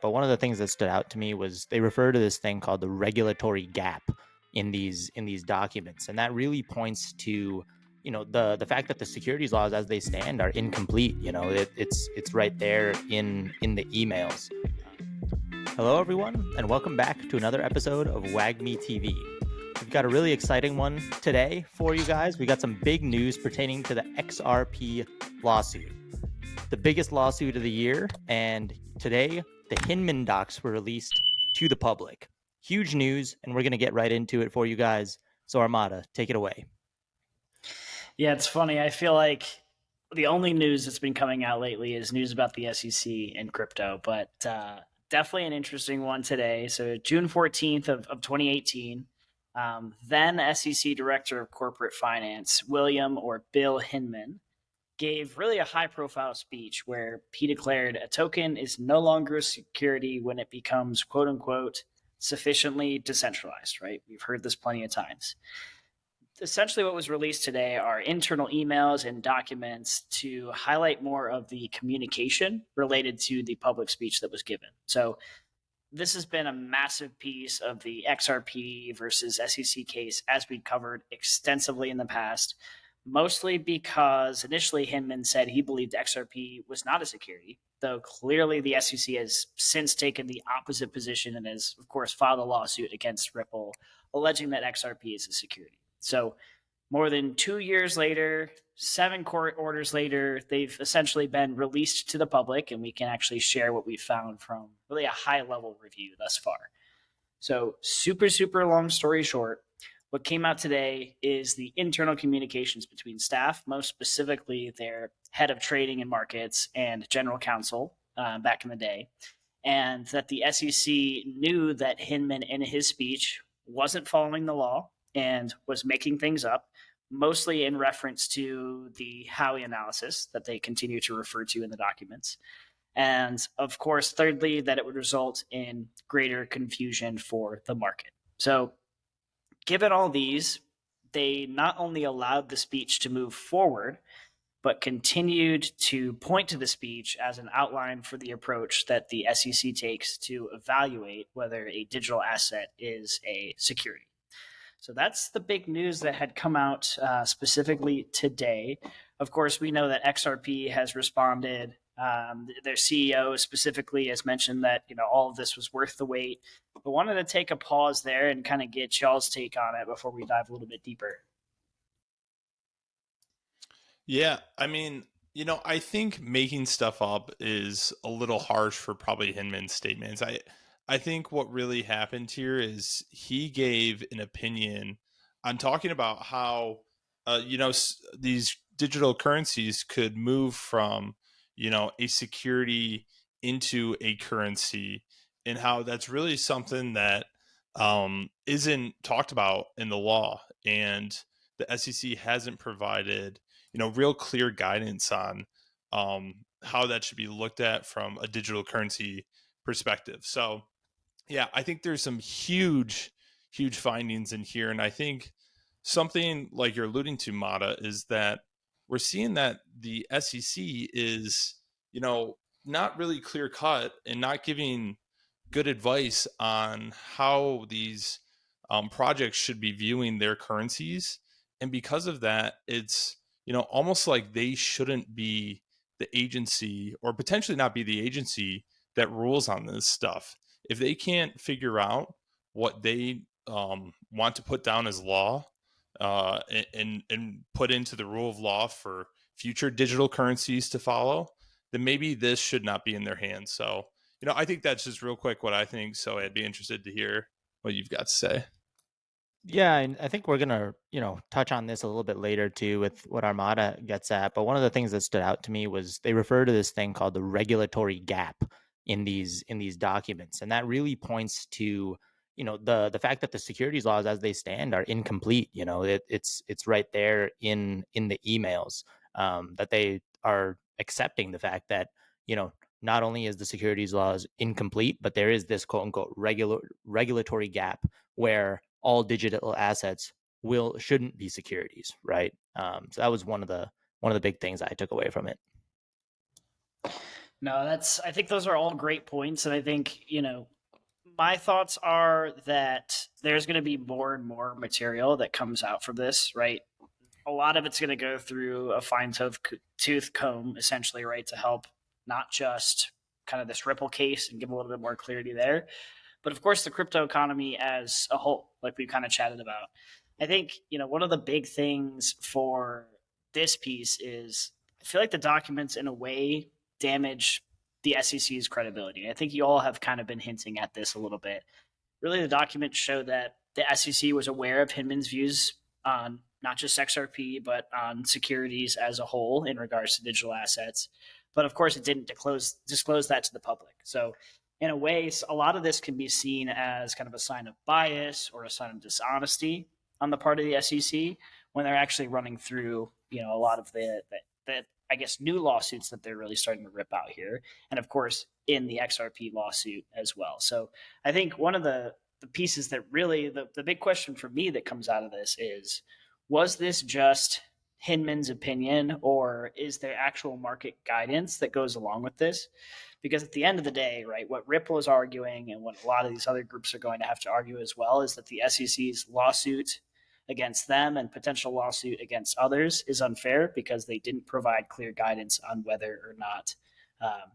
But one of the things that stood out to me was they refer to this thing called the regulatory gap in these documents, and that really points to the fact that the securities laws as they stand are incomplete. It's right there in the emails. Hello, everyone, and welcome back to another episode of WagMe TV. We've got a really exciting one today for you guys. We got some big news pertaining to the XRP lawsuit, the biggest lawsuit of the year. And today, the Hinman docs were released to the public. Huge news, and we're going to get right into it for you guys. So, Armada, take it away. Yeah, it's funny. I feel like the only news that's been coming out lately is news about the SEC and crypto, but definitely an interesting one today. So, June 14th of 2018, then SEC Director of Corporate Finance, William or Bill Hinman, gave really a high profile speech where he declared a token is no longer a security when it becomes quote unquote sufficiently decentralized, right? We've heard this plenty of times. Essentially, what was released today are internal emails and documents to highlight more of the communication related to the public speech that was given. So, this has been a massive piece of the XRP versus SEC case, as we covered extensively in the past, mostly because initially Hinman said he believed XRP was not a security, though clearly the SEC has since taken the opposite position and has, of course, filed a lawsuit against Ripple, alleging that XRP is a security. So, more than 2 years later, 7 court orders later, they've essentially been released to the public, and we can actually share what we found from really a high level review thus far. So, super long story short, what came out today is the internal communications between staff, most specifically their head of trading and markets and general counsel back in the day, and that the SEC knew that Hinman in his speech wasn't following the law and was making things up, mostly in reference to the Howey analysis that they continue to refer to in the documents. And of course, thirdly, that it would result in greater confusion for the market. So, given all these, they not only allowed the speech to move forward, but continued to point to the speech as an outline for the approach that the SEC takes to evaluate whether a digital asset is a security. So that's the big news that had come out specifically today. Of course, we know that XRP has responded. Their CEO specifically has mentioned that all of this was worth the wait. But wanted to take a pause there and kind of get y'all's take on it before we dive a little bit deeper. Yeah, I mean, I think making stuff up is a little harsh for probably Hinman's statements. I think what really happened here is he gave an opinion on talking about how these digital currencies could move from a security into a currency, and how that's really something that isn't talked about in the law, and the SEC hasn't provided real clear guidance on how that should be looked at from a digital currency perspective. So yeah, I think there's some huge findings in here. And I think something like you're alluding to, Mata, is that we're seeing that the SEC is, not really clear cut and not giving good advice on how these projects should be viewing their currencies. And because of that, it's, almost like they shouldn't be the agency, or potentially not be the agency that rules on this stuff. If they can't figure out what they want to put down as law and put into the rule of law for future digital currencies to follow, then maybe this should not be in their hands. So, I think that's just real quick what I think. So I'd be interested to hear what you've got to say. Yeah, and I think we're gonna, touch on this a little bit later too with what Armada gets at. But one of the things that stood out to me was they refer to this thing called the regulatory gap in these documents, and that really points to the fact that the securities laws as they stand are incomplete. It's right there in the emails, that they are accepting the fact that not only is the securities laws incomplete, but there is this quote unquote regulatory gap where all digital assets shouldn't be securities, right? So that was one of the big things I took away from it. No, I think those are all great points. And I think, my thoughts are that there's going to be more and more material that comes out from this, right? A lot of it's going to go through a fine tooth comb, essentially, right, to help not just kind of this Ripple case and give a little bit more clarity there, but of course the crypto economy as a whole, like we kind of chatted about. I think one of the big things for this piece is I feel like the documents in a way damage the SEC's credibility. I think you all have kind of been hinting at this a little bit. Really, the documents show that the SEC was aware of Hinman's views on not just XRP, but on securities as a whole in regards to digital assets. But of course, it didn't disclose that to the public. So, in a way, a lot of this can be seen as kind of a sign of bias or a sign of dishonesty on the part of the SEC when they're actually running through, a lot of the I guess new lawsuits that they're really starting to rip out here, and of course in the XRP lawsuit as well. So I think one of the pieces that really the big question for me that comes out of this is, was this just Hinman's opinion, or is there actual market guidance that goes along with this? Because at the end of the day, right, what Ripple is arguing and what a lot of these other groups are going to have to argue as well is that the SEC's lawsuit against them and potential lawsuit against others is unfair because they didn't provide clear guidance on whether or not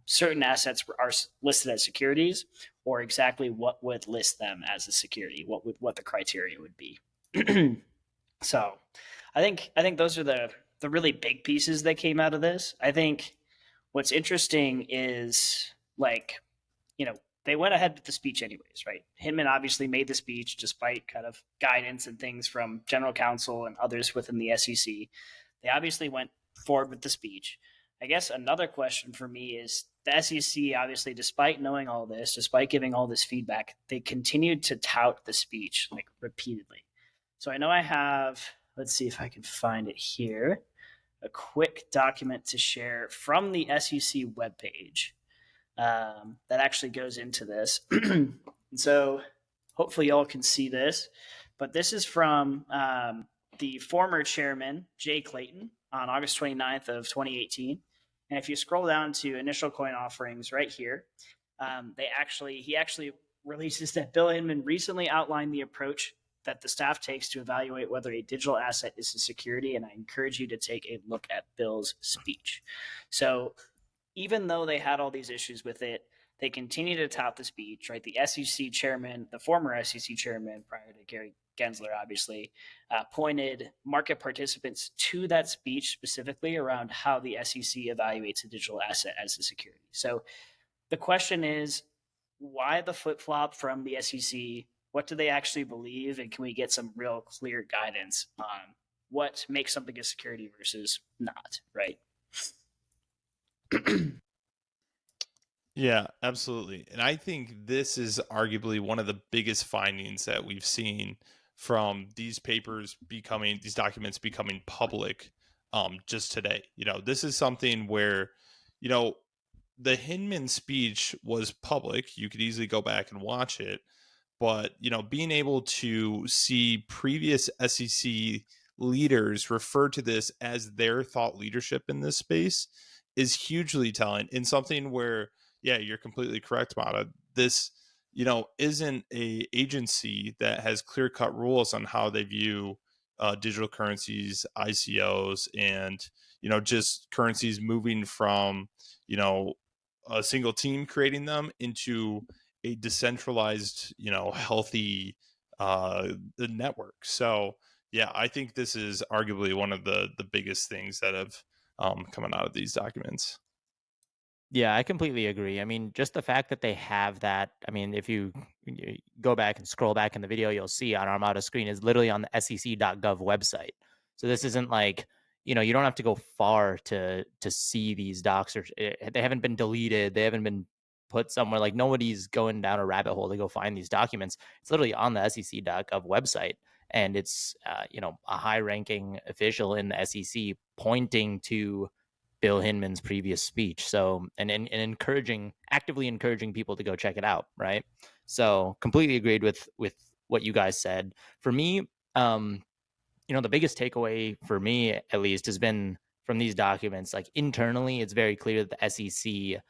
certain assets are listed as securities, or exactly what would list them as a security, what the criteria would be. So, I think those are the really big pieces that came out of this. I think what's interesting is like you know they went ahead with the speech anyways, right? Hinman obviously made the speech despite kind of guidance and things from general counsel and others within the SEC. They obviously went forward with the speech. I guess another question for me is the SEC, obviously, despite knowing all this, despite giving all this feedback, they continued to tout the speech like repeatedly. So I know I have, let's see if I can find it here, a quick document to share from the SEC webpage that actually goes into this. And so hopefully y'all can see this, but this is from the former chairman, Jay Clayton, on August 29th of 2018. And if you scroll down to initial coin offerings right here, he actually releases that Bill Hinman recently outlined the approach that the staff takes to evaluate whether a digital asset is a security, and I encourage you to take a look at Bill's speech. So even though they had all these issues with it, they continue to tout the speech, right? The SEC chairman, the former SEC chairman prior to Gary Gensler, obviously, pointed market participants to that speech specifically around how the SEC evaluates a digital asset as a security. So the question is, why the flip flop from the SEC? What do they actually believe? And can we get some real clear guidance on what makes something a security versus not, right? Yeah, absolutely. And I think this is arguably one of the biggest findings that we've seen from these documents becoming public just today. This is something where, you know, the Hinman speech was public. You could easily go back and watch it, but being able to see previous SEC leaders refer to this as their thought leadership in this space is hugely telling, in something where, yeah, you're completely correct, Mata. This isn't a agency that has clear cut rules on how they view digital currencies, ICOs, and just currencies moving from you know a single team creating them into a decentralized, healthy network. So yeah, I think this is arguably one of the biggest things that have coming out of these documents. Yeah, I completely agree. I mean, just the fact that they have that. I mean, if you go back and scroll back in the video, you'll see on Armada screen is literally on the SEC.gov website. So this isn't like, you don't have to go far to see these docs, or they haven't been deleted. They haven't been put somewhere. Like nobody's going down a rabbit hole to go find these documents. It's literally on the SEC.gov website, and it's a high ranking official in the SEC pointing to Bill Hinman's previous speech. So, and actively encouraging people to go check it out. Right. So completely agreed with what you guys said. For me, the biggest takeaway for me, at least, has been from these documents, like internally, it's very clear that the SEC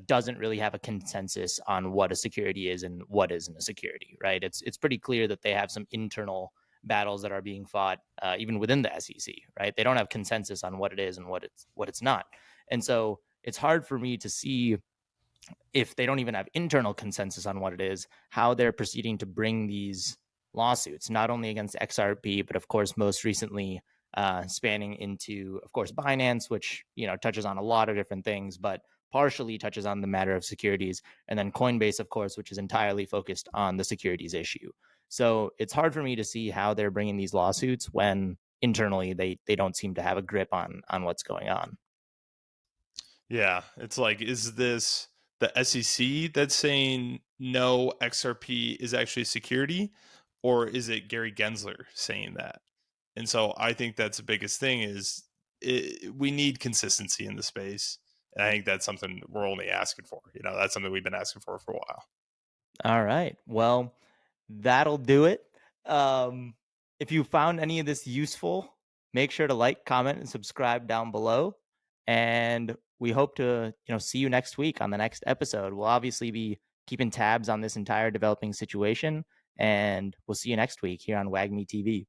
doesn't really have a consensus on what a security is and what isn't a security, right? It's pretty clear that they have some internal battles that are being fought, even within the SEC, right? They don't have consensus on what it is and what it's not, and so it's hard for me to see, if they don't even have internal consensus on what it is, how they're proceeding to bring these lawsuits, not only against XRP, but of course, most recently, spanning into, of course, Binance, which, touches on a lot of different things, but partially touches on the matter of securities. And then Coinbase, of course, which is entirely focused on the securities issue. So it's hard for me to see how they're bringing these lawsuits when internally they don't seem to have a grip on what's going on. Yeah, it's like, is this the SEC that's saying no, XRP is actually security, or is it Gary Gensler saying that? And so I think that's the biggest thing is we need consistency in the space. And I think that's something we're only asking for. That's something we've been asking for a while. All right. Well, that'll do it. Um, if you found any of this useful, make sure to like, comment, and subscribe down below. And we hope to, see you next week on the next episode. We'll obviously be keeping tabs on this entire developing situation, and we'll see you next week here on WagMe TV.